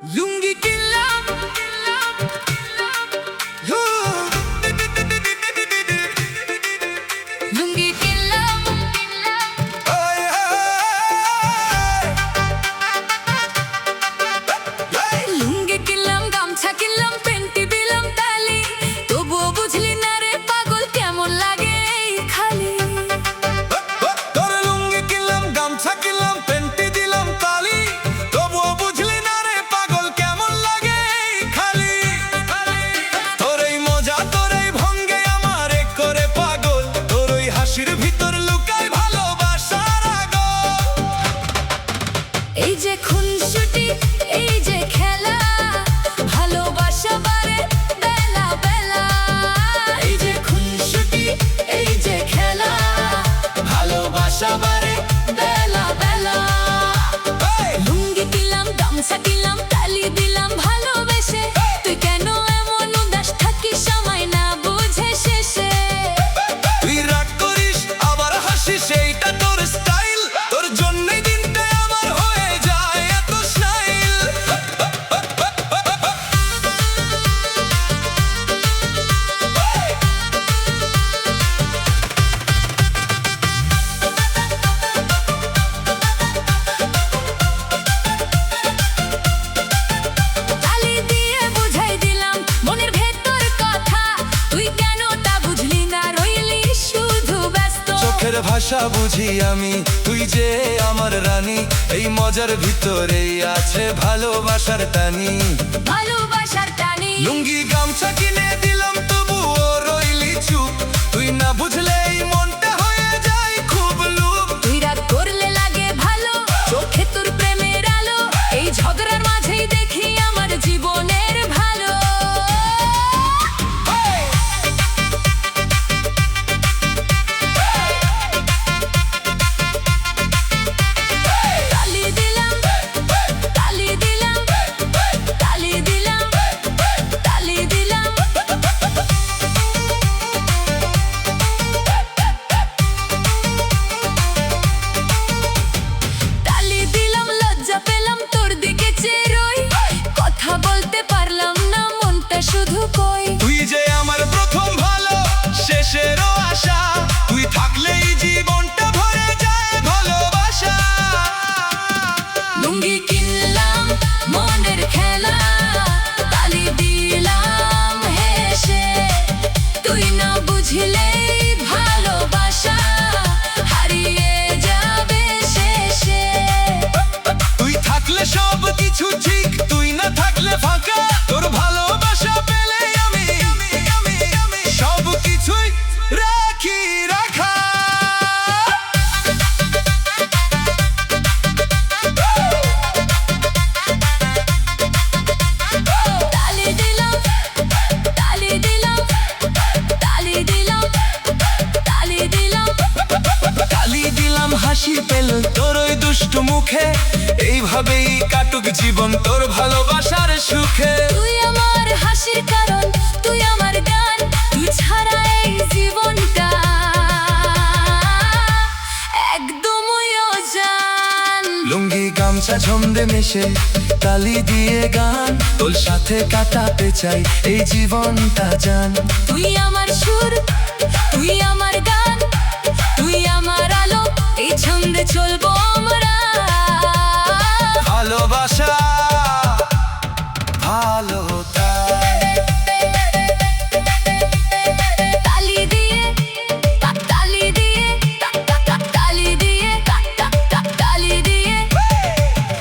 লুঙ্গি কিনলাম হু, লুঙ্গি কিনলাম ওই, লুঙ্গি কিনলাম, গামছা কিনলাম, পেন্টি দিলাম তালি, তবুও বুঝলি না রে পাগল কেমন লাগে এই খালি। তোর লুঙ্গি কিনলাম, গামছা কিনলাম, পেন্টি দিলাম তালি, তবুও বুঝলি না রে পাগল কেমন লাগে এই খালি। তোর এই মজা, তোর এই ভঙ্গে আমার এক করে পাগল, তোর ওই হাসির ভিতর লুকায় ভালোবাসার আগল। এই যে খুনসুটি, এই যে খেলা, ভালোবাসা বাড়ে বেলা বেলা। এই যে খুনসুটি, এই যে খেলা, ভালোবাসা বাড়ে বেলা বেলা। লুঙ্গি কিনলাম, গামছা কিনলাম, তালি দিলাম ভালোবেসে, তুই কেন এমন উদাস থাকিস আমায় না বুঝে শেষে। তুই রাগ করিস আবার হাসিস, এইটা তোর স্টাইল, তোর জন্যই দিনটা আমার হয়ে যায় এত স্টাইল। তালি দিয়ে বুঝাই দিলাম মনের ভেতর কথা, তুই কেন তা বুঝলি না, রইলি শুধু ব্যস্ত। চোখের ভাষা বুঝি আমি, তুই যে আমার রানী, এই মজার ভিতরেই আছে ভালোবাসার টানি। ভালোবাসার টানি। লুঙ্গি গামছা কিনে দিলাম তবুও রইলি চুপ, তুই না বুঝলে এই মনটা হয়ে যায় খুব লুপ। তুই রাগ করলে লাগে ভালো, চোখে তোর প্রেমের আলো, এই ঝগড়ার মাঝেই দেখি আমার জীবনের ভালো। তালি দিলাম, তালি দিলাম, তালি দিলাম, তালি দিলাম। তালি দিলাম, লজ্জা পেলাম তোর দিকে চেয়ে রই, কথা বলতে পারলাম না মনটা শুধু কই। তুই যে আমার প্রথম ভালো, শেষেরও আশা, তুই থাকলেই জীবনটা ভরে যায় ভালোবাসা। লুঙ্গি কিনলাম মনের খেলা, তালি দিলাম হেসে, তুই না বুঝলেই ভালোবাসা হারিয়ে যাবে শেষে। তুই থাকলে সব কিছু ঠিক, তুই না থাকলে ফাঁকা, তোর ভালোবাসা পেলে আমি সব কিছুই রাখি রাখা। তালি দিলাম, তালি দিলাম, তালি দিলাম, তালি দিলাম। তালি দিলাম হাসি পেল তোর ওই দুষ্টু মুখে, এইভাবেই কাটুক জীবন তোর ভালোবাসার সুখে। তুই আমার হাসির কারণ, তুই আমার গান, তুই ছাড়া এই জীবনটা একদমই অজান। লুঙ্গি গামছা ছন্দে মেশে, তালি দিয়ে গান, তোর সাথে কাটাতে চাই এই জীবনটা জান। তুই আমার সুর, তুই আমার গান, তুই আমার আলো, এই ছন্দে চলবো আমরা। ভালোবাসা ভালো তাই। তালি দিয়ে, তালি দিয়ে, তালি দিয়ে, তালি দিয়ে।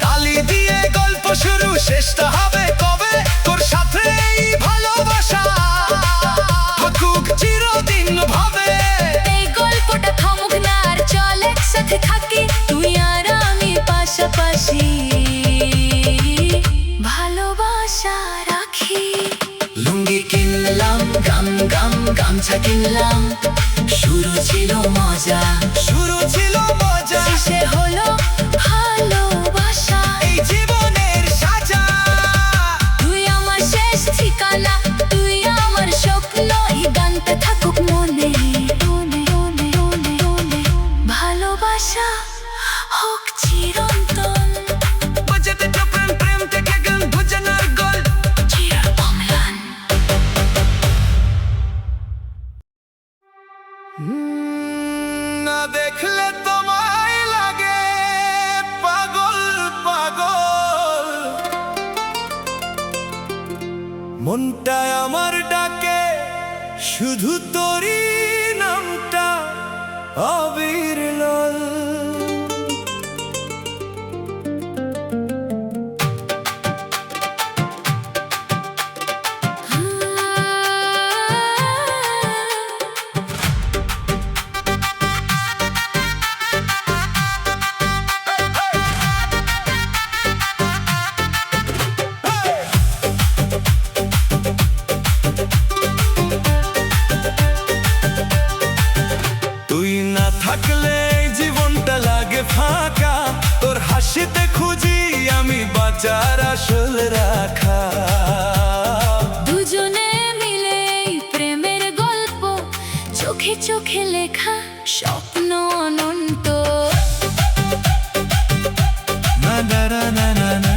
তালি দিয়ে গল্প শুরু, শেষটা হবে কবে, তোর সাথে এই ভালোবাসা থাকুক চিরদিন ভাবে। এই গল্পটা থামুক না আর চল একসাথে থাকি, তুই আর আমি পাশাপাশি ভালোবাসা রাখি। লুঙ্গি কিনলাম, গামছা কিনলাম, শুরু ছিল মজা, শুরু ছিল মজা, শেষে হলো ভালোবাসা। এই জীবনের সাজা। তুই আমার শেষ ঠিকানা, তুই আমার স্বপ্ন, এই গানটা থাকুক মনে, মনে, মনে, মনে, মনে। ভালোবাসা হোক চিরন্তন। বাজাতে তো প্রেম প্রেম থেকে গান বুঝা মনটা আমার ডাকে শুধু তোরই নামটা অবিরল। তুই না থাকলে এই জীবনটা লাগে ফাঁকা, তোর হাসিতে খুঁজি আমি বাঁচার আসল রাখা। দুজনে মিলে এই প্রেমের গল্প, চোখে চোখে লেখা স্বপ্ন অনন্ত। না না না না না না,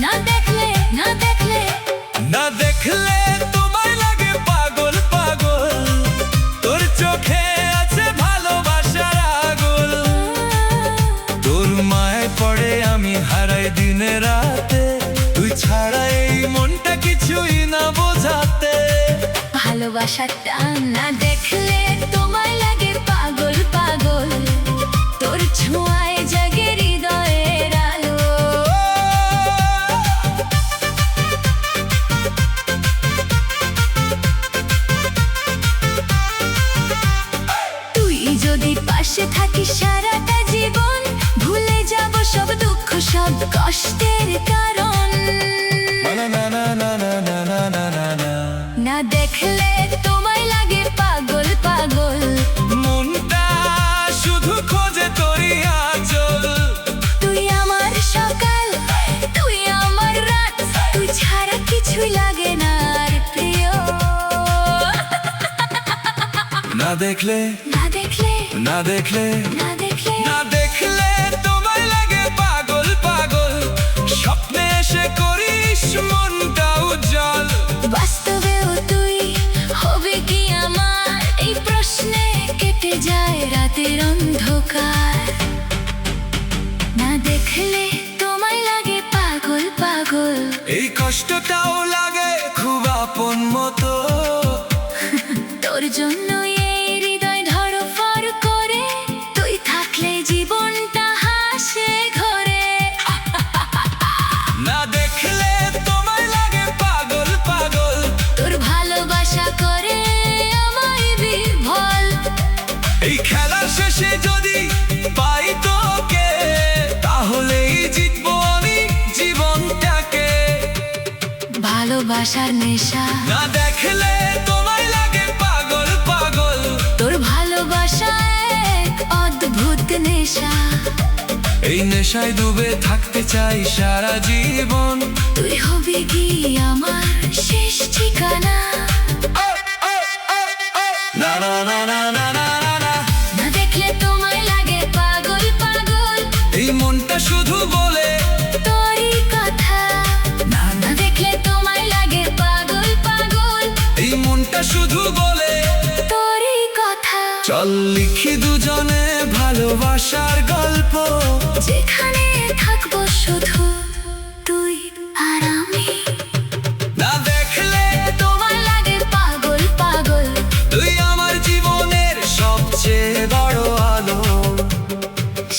না দেখলে না দেখলে না দেখলে তোমায় লাগে পাগল পাগল, তোর চোখে আছে ভালোবাসার আগুন। তোর মায় পড়ে আমি হারাই দিনে রাতে, তুই ছাড়া এই মনটা কিছুই না বোঝাতে। ভালোবাসার টান না দেখলে তোমায় লাগে পাগল পাগল, তোর ছোঁয়ায় জাগে হৃদয়ের আলো। তুই যদি পাশে থাকিস সারাটা জীবন, ভুলে যাব সব দুঃখ সব কষ্টের কারণ। না না না না না না না না না না, না দেখলে তোমায় লাগে পাগল পাগল, মনটা শুধু খোঁজে তোরই আঁচল। তুই আমার সকাল তুই আমার রাত, তুই ছাড়া কিছুই লাগে না আর প্রিয়। না দেখলে না দেখলে না দেখলে না দেখলে না দেখলে তোমায় লাগে পাগল পাগল, স্বপ্নে এসে করিস মনটা উজ্জ্বল। বাস্তবেও তুই হবে কি আমার, এই প্রশ্নে কেটে যায় রাতের অন্ধকার। না দেখলে তোমায় লাগে পাগল পাগল, এই কষ্টটাও লাগে খুব আপন মতো। তোর জন্য এই হৃদয় ধড়ফড় করে, তুই থাকলে জীবনটা হাসে ঘরে। না দেখলে তোমায় লাগে পাগল পাগল, তোর ভালোবাসা করে আমায় বিভোল। এই খেলার শেষে যদি পাই তোকে, তাহলেই জিতবো আমি জীবনটাকে। ভালোবাসার নেশা না দেখলে তোমায় লাগে পাগল পাগল, তোর ভালোবাসা এক অদ্ভুত নেশা। এই নেশায় ডুবে থাকতে চাই সারা জীবন। তুই হবি কি আমার শেষ ঠিকানা। না না না না না না না না, না দেখলে তোমায় লাগে পাগল পাগল, এই মনটা শুধু বলে তোরই কথা। না না দেখলে তোমায় লাগে পাগল পাগল, এই মনটা শুধু বলে তোরই কথা। চল লিখি দুজনে ভালোবাসার গল্প, যেখানে থাকবো শুধু তুই আর আমি। না দেখলে তোমায় লাগে পাগল পাগল, তুই আমার জীবনের সবচেয়ে বড় আলো।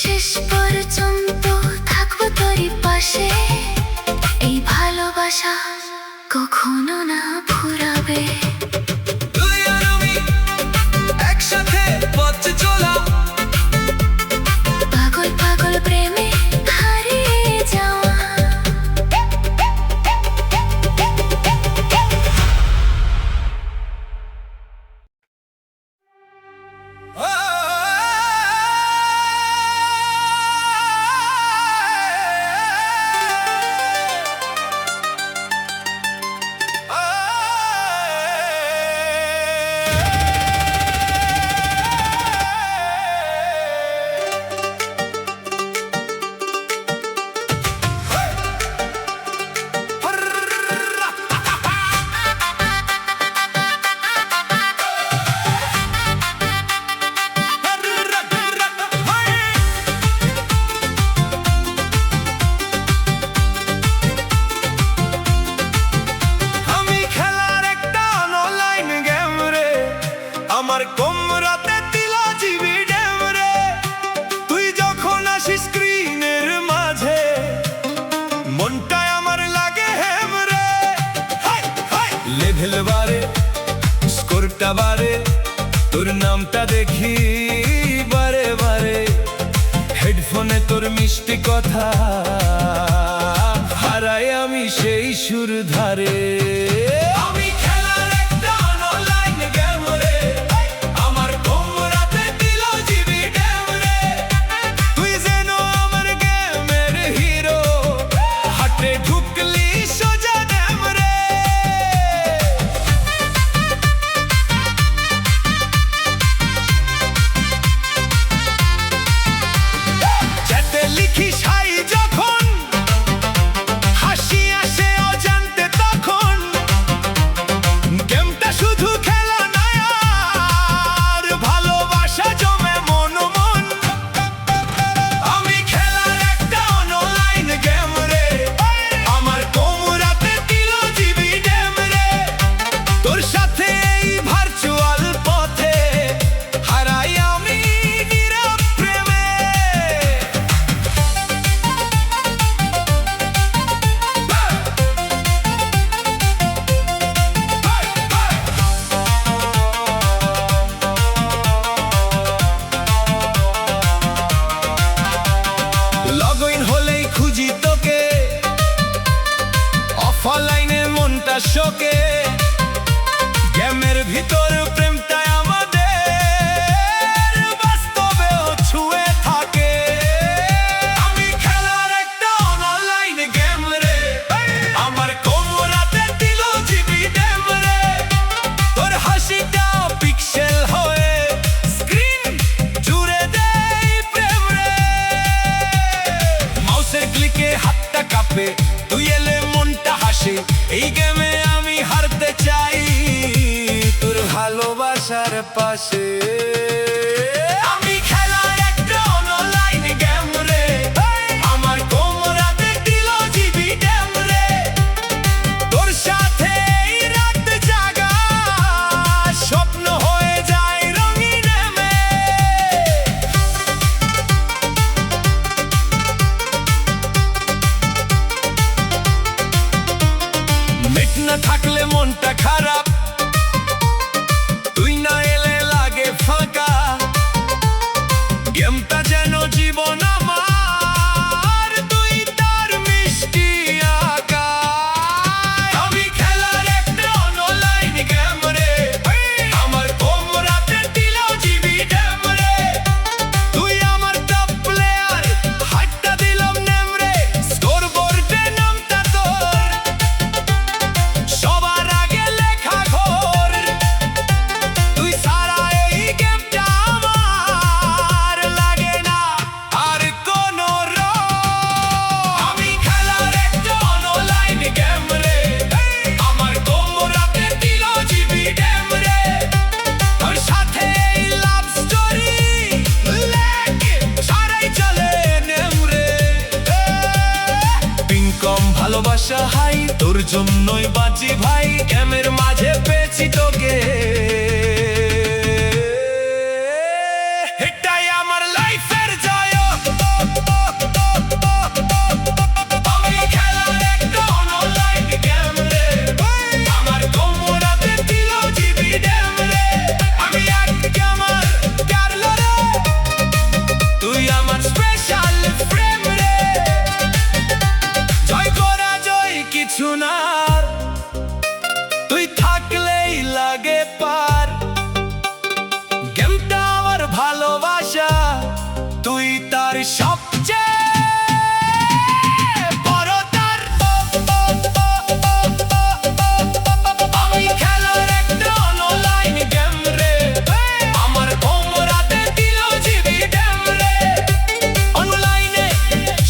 শেষ পর্যন্ত থাকবো তোরই পাশে, এই ভালোবাসা কখনো না ফুরাবে। তুই আর আমি একসাথে পথ চলা, পাগল পাগল প্রেমে হারিয়ে যাওয়া। আ মনটায় আমার লাগে হেমরে। লেভেল বাড়ে, স্কোরটা বাড়ে, তোর নামটা দেখি বারে বারে। হেডফোনে তোর মিষ্টি কথা, হারাই আমি সেই সুর ধারে। আমি খেলার একটা অনলাইন গেম রে, আমার কোমরাতে দিল জিবি ড্যাম রে। তুই যেন আমার গেমের হিরো, হাটে ঢুকলি সোজা ড্যাম রে। চ্যাটে লিখিস হাই যখন, হাসি আসে অজান্তে তখন। গেমটা শুধু খেলা নয়, আর ভালোবাসা জমে মন মন। আমি খেলার একটা অনলাইন গেম রে, আমার কোমরাতে দিল জিবি ড্যাম রে। তোর সাথে এই ভার্চুয়াল পথে হারাই আমি নীরব প্রেমে। লগ ইন হলেই খুঁজি তোকে, অফলাইনে মনটা শোকে। গেমের ভিতর প্রেমটাই আমাদের বাস্তবেও ছুঁয়ে থাকে। আমি খেলার একটা অনলাইন গেম রে, আমার কোমরাতে দিল জিবি ড্যাম রে। তোর হাসিটা পিক্সেল হয়ে স্ক্রিন জুড়ে দেয় প্রেম রে। মাউসের ক্লিকে হাতটা কাঁপে, তুই এলে মনটা হাসে। এই গেমে আমি হারতে চাই তোর ভালোবাসার পাশে। আমি খেলার একটা অনলাইন গেম রে, আমার কোমরাতে দিল জিবি ড্যাম রে। তোর সাথে এই রাত জাগা স্বপ্ন হয়ে যায় রঙিন মে। নেট না থাকলে মনটা খারাপ, তুই না এলে লাগে ফাঁকা। গেমটা যেন জীবন আমার, তুই তার মিষ্টি আঁকা। আমি খেলার একটা অনলাইন গেম রে, আমার কোমরাতে দিল জিবি ড্যাম রে। তুই আমার টপ প্লেয়ার, হাতটা দিলাম নেম রে। স্কোর বোর্ডে নামটা তোর সবার আগে লেখা ঘোর। তুই সারা এই গেমটা আমার লাগে না আর কোনো আমি খেলার একটা অনলাইন গেম রে, আমার কোমরাতে দিল জিবি ড্যাম রে। তোর সাথে এই লাভ স্টোরি লেগে সারাই চলে নেম রে। পিনকম ভালোবাসা হাই, তোর জন্যই বাঁচি ভাই। গেমের মাঝে পেয়েছি তোকে, এটাই আমার লাইফের জয়। আমি খেলার একটা অনলাইন গেম রে, আমার কোমরাতে দিল জিবি ড্যাম রে। আমি এক গেমার কারলো রে, তুই আমার স্পেশাল প্রেম রে। জয় করা জয় কিছু না, তুই থাকলেই লাগে পার। গেমটা আমার ভালোবাসা, তুই তার সবচেয়ে বড় তার। আমি খেলার একটা অনলাইন গেম রে, আমার কোমরাতে দিল জিবি ড্যাম রে। অনলাইনে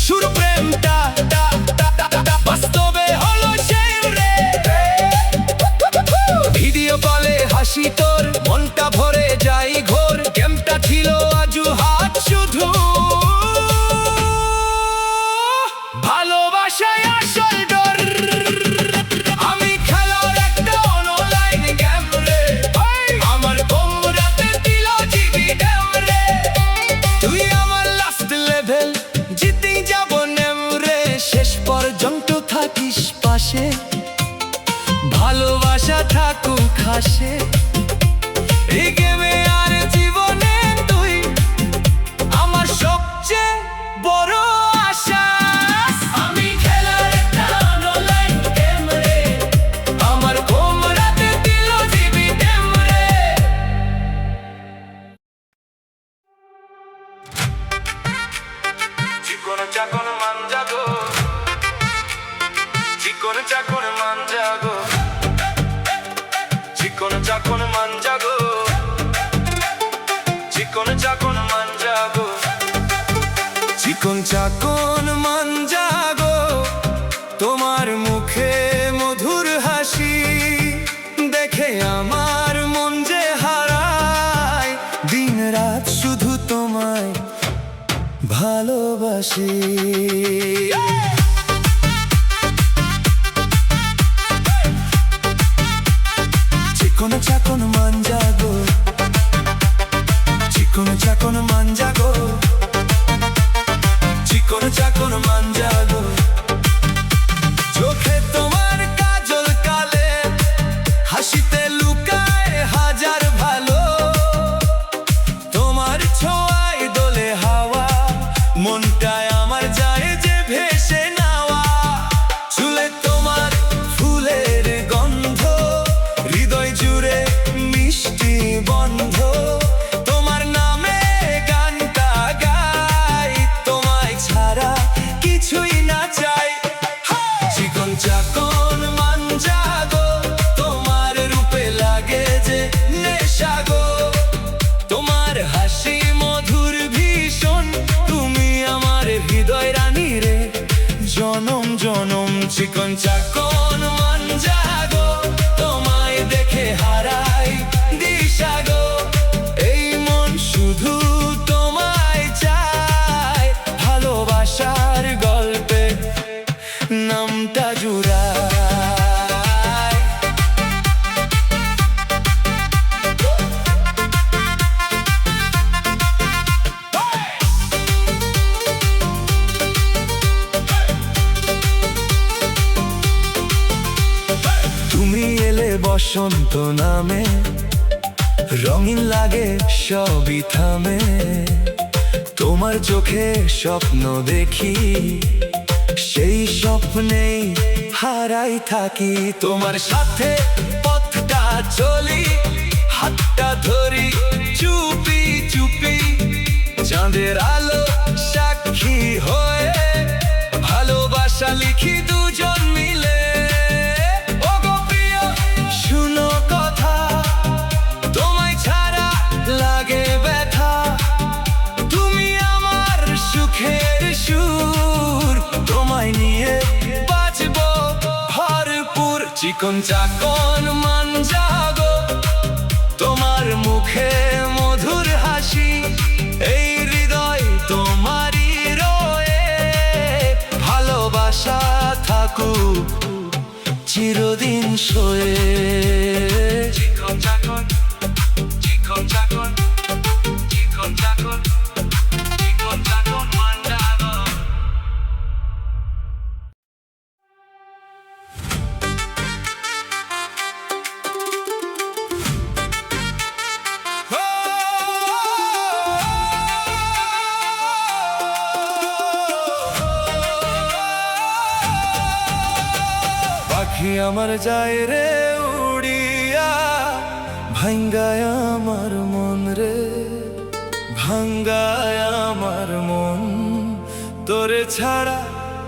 শুরু প্রেমটা, বাস্তবে হলো সেই রে। ভিডিও কলে হাসি তোর, মনটা ভরে যাই ঘোর। গেমটা ছিল অজুহাত শুধু, ভালোবাসায় আসল ডর। আমি খেলার একটা অনলাইন গেম রে, আমার কোমরাতে দিল জিবি ড্যাম রে। তুই আমার লাস্ট লেভেল, জিতেই যাব নেম রে শেষ পর্যন্ত। চন্টো থাকিস পাশে, ভালোবাসা থাকুক হাসে। এই গেমে আর জীবনে তুই আমার সবচেয়ে বড় আশা। আমি খেলার একটা অনলাইন গেম রে, আমার ঘুম রাতে দিল জিবি ডেম রে। চিকন চাকন মান জাগো, চিকন চাকন মান জাগো, চিকন চাকন মান জাগো, চিকন চাকন মান জাগো, চিকন চাকন মান জাগো। তোমার মুখে মধুর হাসি দেখে আমার মন যে হারায়, দিন রাত শুধু তোমায় ভালোবাসি। চিকন চাকন মান জাগো, চিকন চাকন মান জাগো, চিকন চাকন মান জাগো। চোখে তোমার কাজল কালে, হাসিতে লুকায় হাজার ভালো। তোমার ছোঁয়ায় দোলে হাওয়া, মনটায় আমার যায় যে ভেসে নাওয়া। চুলে তোমার ফুলের গন্ধ, হৃদয় জুড়ে মিষ্টি বন্ধ। তোমার নামে গানটা গাই, তোমায় ছাড়া কিছুই না চাই। চিকন চাকন মান জাগো, তোমার রূপে লাগে যে নেশা গো। তোমার হাসি মধুর ভীষণ, তুমি আমার হৃদয় রানী রে, জনম জনম। চিকন চাকন মান জাগো, তোমায় দেখে হারাই দিশা গো। এই মন শুধু তোমায় চায়, ভালোবাসার গল্পে নামটা জুড়ায়। তুমি এলে বসন্ত নামে, রঙিন লাগে সবই থামে। তোমার চোখে স্বপ্ন দেখি, সেই স্বপ্নেই হারাই থাকি। তোমার সাথে পথটা চলি, হাতটা ধরি চুপি চুপি। চাঁদের আলো সাক্ষী হয়ে, ভালোবাসা লিখি দুজন মিলে। ওগো প্রিয় শুনো কথা, তোমায় ছাড়া লাগে ব্যথা। তুমি আমার সুখের সুর, তোমায় নিয়ে বাঁচবো ভরপুর। চিকন চাকন মান জাগো, তোমার মুখে মধুর হাসি। এই হৃদয় তোমারই রয়ে, ভালোবাসা থাকুক চিরদিন সয়ে। চিকন চাকন, চিকন চাকন, চিকন চাকন, চিকন চাকন মান জাগো। পাখি আমার যায় রে উড়িয়া, ভাঙ্গায় আমার মন রে, ভাঙ্গায় আমার মন। তোরে ছাড়া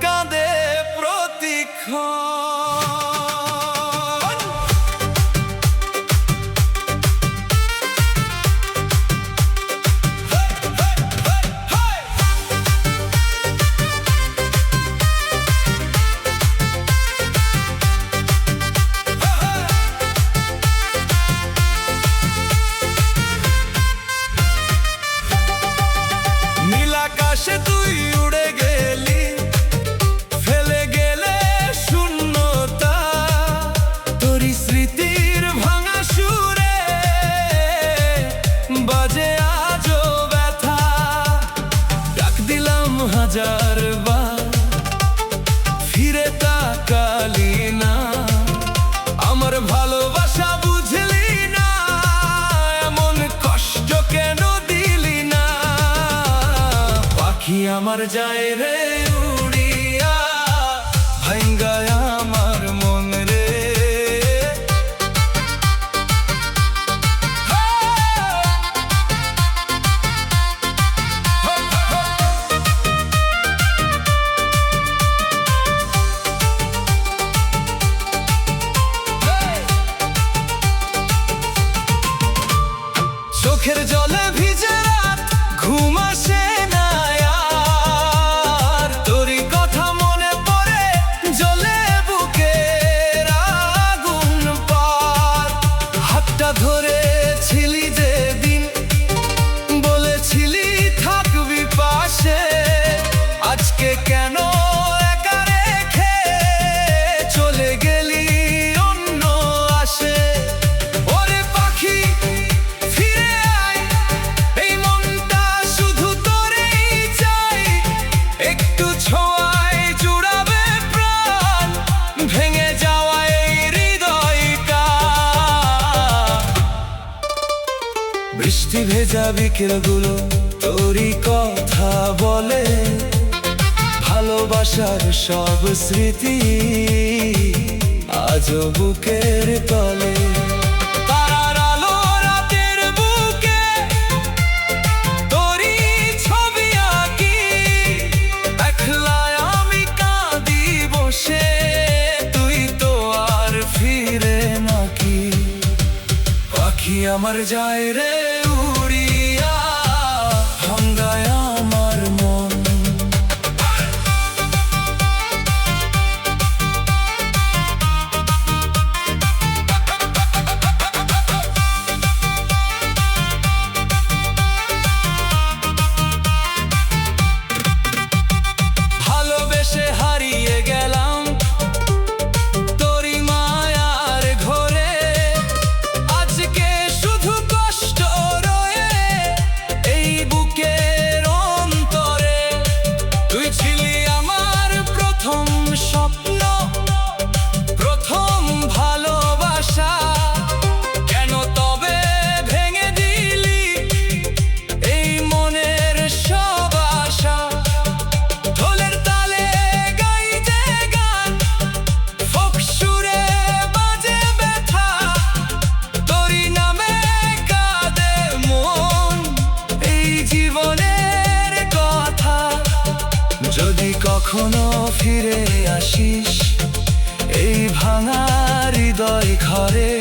কাঁদে প্রতিক্ষণ। নীল আকাশে তুই উড়ে গেলি, ফেলে গেলে শূন্য তাকালি না, আমার ভালোবাসা বুঝলি না, এমন কষ্ট কেন দিলি না। পাখি আমার যায় রে উড়িয়া, ভাঙ্গায় আমার মন রে। চোখের জলে ভিজে রাত, ঘুম আসে না আর, তোরই কথা মনে পড়ে জ্বলে বুকের আগুন পার। হাতটা ধরেছিলি যেদিন, বলেছিলি থাকবি পাশে, আজকে কেন একা রেখে চলে গেলি অন্য আসে। ওরে পাখি ফিরে আয়, এই মনটা শুধু তোরেই চাই, একটু ছোঁয়ায় জুড়াবে প্রাণ, ভেঙে যাওয়া এই হৃদয়টা। বৃষ্টি ভেজা বিকেলগুলো তোরই কথা বলে, ভালোবাসার সব স্মৃতি আজও বুকের তলে। তারার আলো রাতের বুকে তোরই ছবি আঁকি, একলায় আমি কাঁদি বসে, তুই তো আর ফিরে নাকি। পাখি আমার যায় রে উড়িয়া, ভাঙ্গায় আমার মন। ভালোবেসে হারিয়ে গেলাম তোরই মায়ার ঘরে, আজকে শুধু কষ্ট রয়ে এই বুকের অন্তরে। তুই ছিলি আমার প্রথম স্বপ্ন, প্রথম ভালোবাসা, কেন তবে ভেঙে দিলি এই মনের সব আশা। ঢোলের তালে গাই যে গান, ফোক সুরে বাজে ব্যথা, তোরই নামে কাঁদে মন, এই জীবনের কথা। যদি কখনো ফিরে আসিস এই ভাঙা হৃদয় ঘরে,